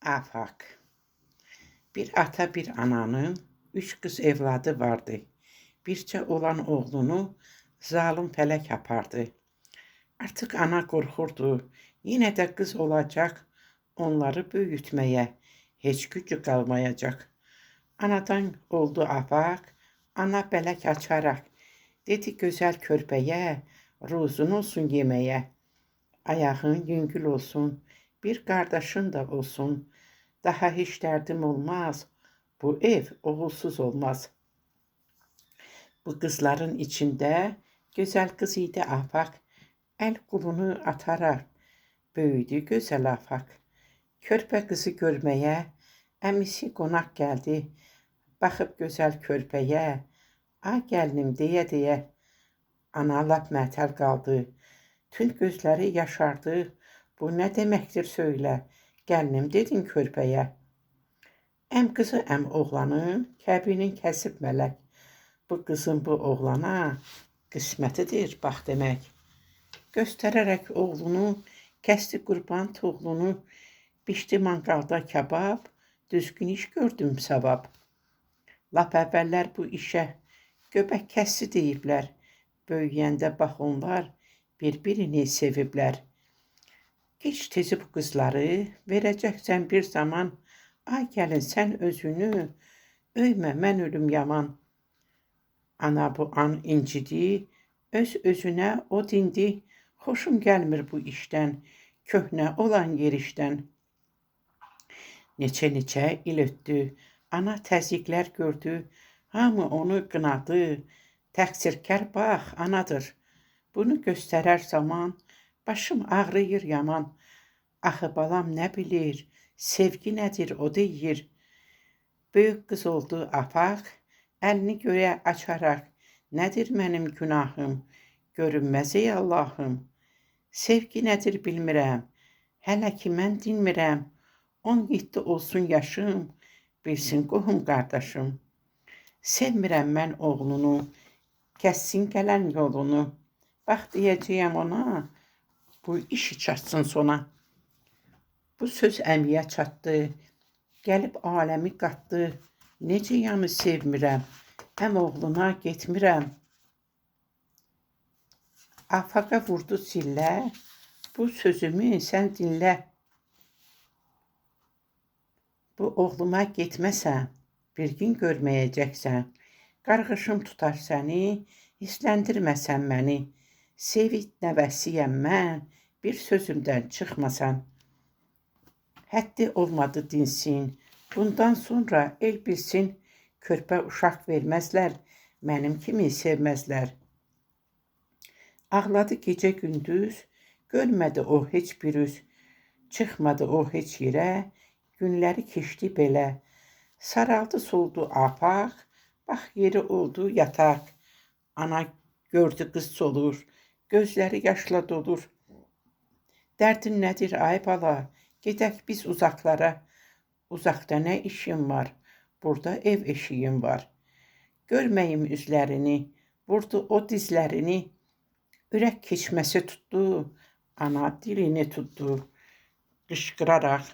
Afaq. Bir ata bir ananın 3 kız evladı vardı. Bircə olan oğlunu zalim fələk apardı. Artık ana korkurdu. Yine de kız olacak, onları büyütmeye hiç gücü kalmayacak. Anadan oldu afak, ana bələk açarak. Dedi güzel körpeye, ruzun olsun yemeye. Ayağın yüngül olsun, bir kardeşin de olsun. Daha hiç derdim olmaz, bu ev oğulsuz olmaz. Bu kızların içinde güzel kız idi afak. El kulunu atarak büyüdü güzel afak. Körpe kızı görmeye əmisi qonaq gəldi. Baxıb gözəl körpəyə, "Ay gəlinim" deyə ana lap mətəl qaldı. Tünd gözləri yaşardı. "Bu nə deməkdir söylə, gəlinim" dedin körpəyə. Əm qızı əm oğlanın kəbinin kəsib mələk. Bu qızın bu oğlana qismətidir bax demək. Göstərərək oğlunu, kəsdi qurban toğlunu, bişdi manqalda kabab, düzgün iş gördüm savab. Lap əvvəllər bu işə göbək kəssi deyiblər, böyüyəndə bax onlar bir-birini seviblər. Geç tezi bu qızları verəcəksən bir zaman, ay gəlin sən özünü, öymə mən ölüm yaman. Ana bu an incidi, öz-özünə o dindi, xoşum gəlmir bu işdən, köhnə olan yerişdən. Neçə il ötdü, ana təzyiqlər gördü, hamı onu qınadı, təqsirkar bax anadır. Bunu göstərər zaman, başım ağrıyır yaman. Axı balam nə bilir, sevgi nədir o deyir. Böyük qız oldu afaq, əlini göyə açaraq, nədir mənim günahım, görünməz ey Allahım. Sevgi nədir bilmirəm, hələ ki mən dinmirəm, 17 olsun yaşım, bilsin qohum qardaşım. Sevmirəm mən oğlunu, kəssin gələn yolunu. Bax deyəcəyəm ona, bu işi çatsın sona. Bu söz əmiyə çatdı, gəlib aləmi qatdı. Necə yanı sevmirəm, əm oğluna getmirəm. Afaqa vurdu sillə, bu sözümü sən dinlə. Bu oğluma getməsən, bir gün görməyəcəksən. Qarğışım tutar səni, hisləndirməsən məni. Sevit nəvəsiyəm mən, bir sözümdən çıxmasan. Həddi olmadı dinsin, bundan sonra el bilsin, körpə uşaq verməzlər, mənim kimi sevməzlər. Ağladı gecə gündüz, görmədi o heç bir üz, çıxmadı o heç yerə, günləri keçdi belə. Saraldı soldu afaq, bax yeri oldu yataq. Ana gördü qız solur, gözləri yaşla dolur. Dərdin nədir ay bala, gedək biz uzaqlara. Uzaqda nə işim var, burada ev eşiyim var. Görməyim üzlərini, vurdu o dizlərini. Ürək keçməsi tutdu, ana dilini tutdu. Qışqıraraq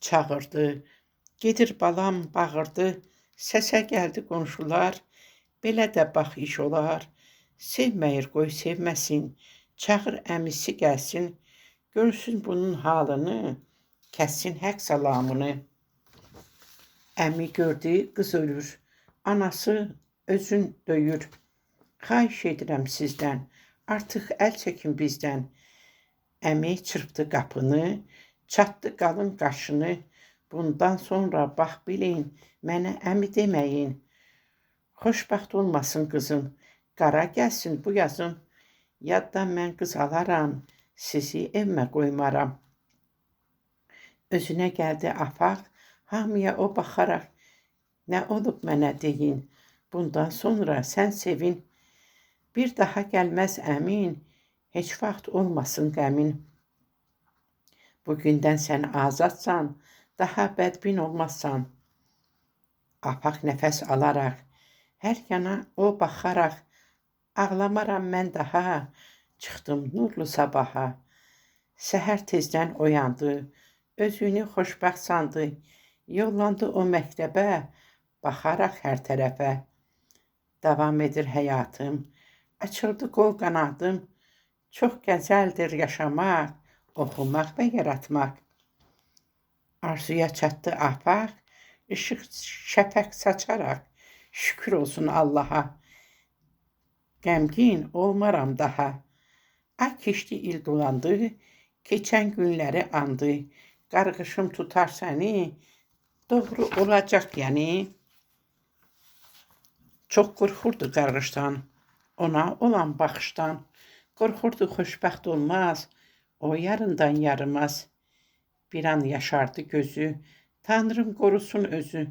çağırdı, gedir balam bağırdı. Səsə gəldi qonşular, belə də bax iş olar. Sevməyir qoy sevməsin, çağır əmisi gəlsin. Görsün bunun halını, kəssin həq salamını. Əmi gördü qız ölür, anası özün döyür. Xahiş edirəm sizdən, artıq əl çəkin bizdən. Əmi çırpdı qapını, çatdı qalın qaşını. Bundan sonra bax bilin, mənə əmi deməyin. Xoşbaxt olmasın qızım, qara gəlsin bu yazım. Yaddan mən qız alaram, sizi evmə qoymaram. Özünə gəldi afaq, hamıya o baxaraq, nə olub mənə deyin, bundan sonra sən sevin. Bir daha gəlməz əmin, heç vaxt olmasın qəmin. Bugündən sən azadsan, daha bədbin olmazsan. Afaq nəfəs alaraq, hər yana o baxaraq, ağlamaram mən daha, çıxdım nurlu sabaha. Səhər tezdən oyandı, Özünü xoşbəxt sandı. Yollandı o məktəbə, baxaraq hər tərəfə. Davam edir həyatım, açıldı qol qanadım. Çox gözəldir yaşamaq, oxumaq və yaratmaq. Arzuya çatdı afaq, işıq şəfəq saçaraq. Şükür olsun Allaha, qəmgin olmaram daha. Ay keçdi, il dolandı, keçən günləri andı. Qarğışım tutar səni, doğru olacaq yəni. Çox qorxurdu qarğışdan, ona olan baxışdan. Qorxurdu xoşbəxt olmaz, o yarından yaramaz. Bir an yaşardı gözü, Tanrım qorusun özü.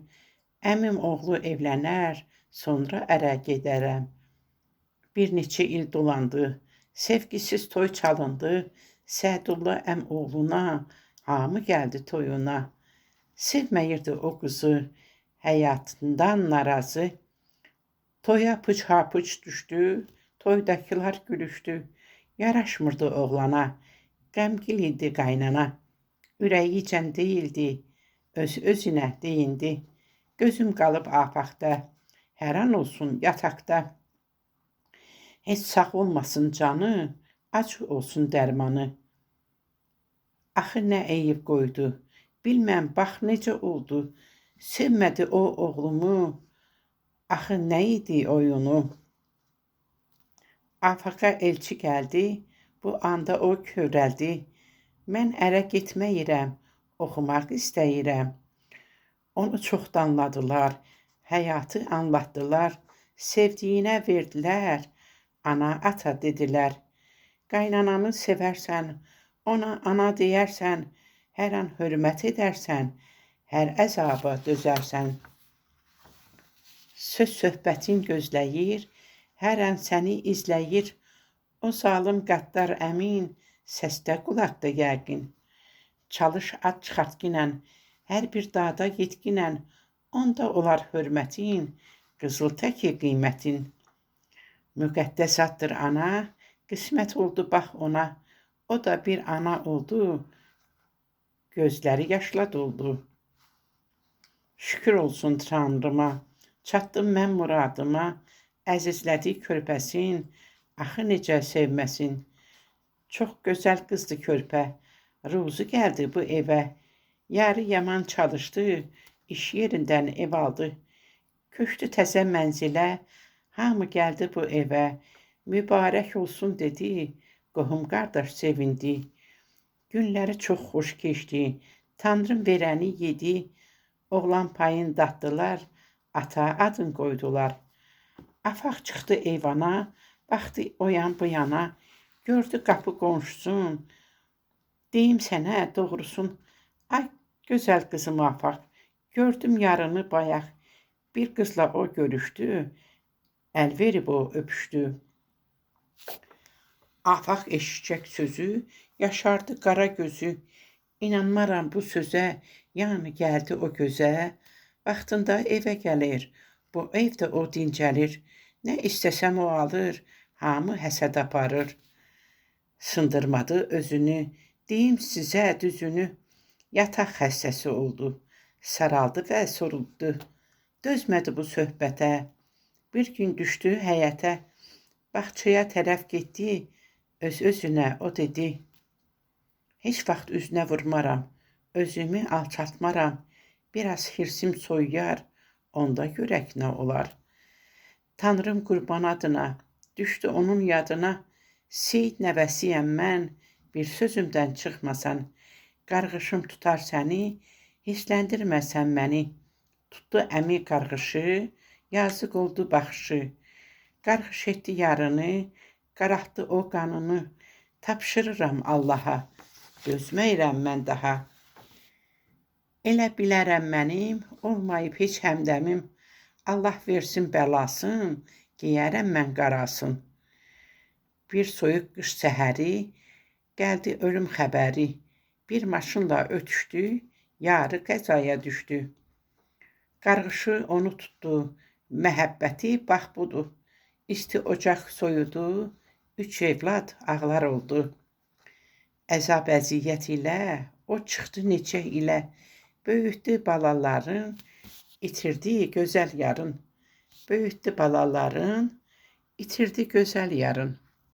Əmim oğlu evlənər, sonra ərə gedərəm. Bir neçə il dolandı, sevgisiz toy çalındı. Sədullah əm oğluna, hamı gəldi toyuna. Sevməyirdi o qızı, həyatından narazı. Toya pıç-hapuç düşdü, toydakılar gülüşdü. Yaraşmırdı oğlana, qəmgin idi qaynana. Ürəyicən deyildi, öz-özünə deyindi. Gözüm qalıb afaqda, hər an olsun yataqda. Heç sağ olmasın canı, acı olsun dərmanı. Axı nə eyib qoydu, bilməm bax necə oldu. Sevmədi o oğlumu, axı nə idi oyunu. Afaqa elçi gəldi, bu anda o körəldi. Mən ərə getməyirəm, oxumaq istəyirəm. Onu çox danladılar, həyatı anlatdılar. Sevdiyinə verdilər, ana ata dedilər. Qaynananı sevərsən, ona ana deyərsən, hər an hörmət edərsən, hər əzaba dözərsən. Söz söhbətin gözləyir, hər an səni izləyir. O zalım qəddar əmin, səsdə qulaqda yəqin. Çalış at çıxartginən, hər bir dada yetginən, onda olar hörmətin, qızıl təki qiymətin. Müqəddəs addır ana, qismət oldu bax ona. O da bir ana oldu, gözləri yaşla doldu. Şükür olsun Tanrıma, çatdım mən muradıma. Əzizlədi körpəsin, axı necə sevməsin. Çox gözəl qızdı körpə, ruzu gəldi bu evə. Yarı yaman çalışdı, iş yerindən ev aldı. Köçdü təzə mənzilə, hamı gəldi bu evə. Mübarək olsun dedi, qohum qardaş sevindi. Günləri çox xoş keçdi, Tanrım verəni yedi. Oğlan payını datdılar, ata adın qoydular. Afaq çıxdı eyvana, baxdı o yan bu yana. Gördü qapı qonşusun, deyim sənə doğrusun. Ay gözəl qızım afaq, gördüm yarını bayaq. Bir qızla o görüşdü, əl verib o öpüşdü. Afaq eşitcək sözü, yaşardı qara gözü. İnanmaram bu sözə, yəni gəldi o gözə. Vaxtında evə gəlir, bu evdə o dincəlir. Nə istəsəm o alır, hamı həsəd aparır. Sındırmadı özünü, deyim sizə düzünü. Yataq xəstəsi oldu, saraldı və soruldu. Dözmədi bu söhbətə, bir gün düşdü həyətə. Bağçaya tərəf getdi, öz-özünə o dedi. Heç vaxt üzünə vurmaram, özümü alçaltmaram. Biraz hirsim soyuyar, onda görək nə olar. Tanrım qurban adına, düşdü onun yadına. Seyid nəvəsiyəm mən, bir sözümdən çıxmasan. Qarğışım tutar səni, hissləndirməsən məni. Tutdu əmi qarğışı, yazıq oldu baxışı. Qarğış etdi yarını, qaraltdı o qanını. Tapşırıram Allaha, dözməyirəm mən daha. Elə bilərəm mənim, olmayıb heç həmdəmim. Allah versin bəlasın, geyərəm mən qarasın. Bir soyuq qış səhəri, gəldi ölüm xəbəri. Bir maşınla ötüşdü, yarı qəzaya düşdü. Qarğışı onu tutdu, məhəbbəti bax budur. İsti ocaq soyudu, 3 evlad ağlar oldu. Əzab əziyyət ilə O çıxdı neçə ilə, böyütdü balaların, itirdi gözəl yarın. Böyütdü balaların, itirdi gözəl yarın.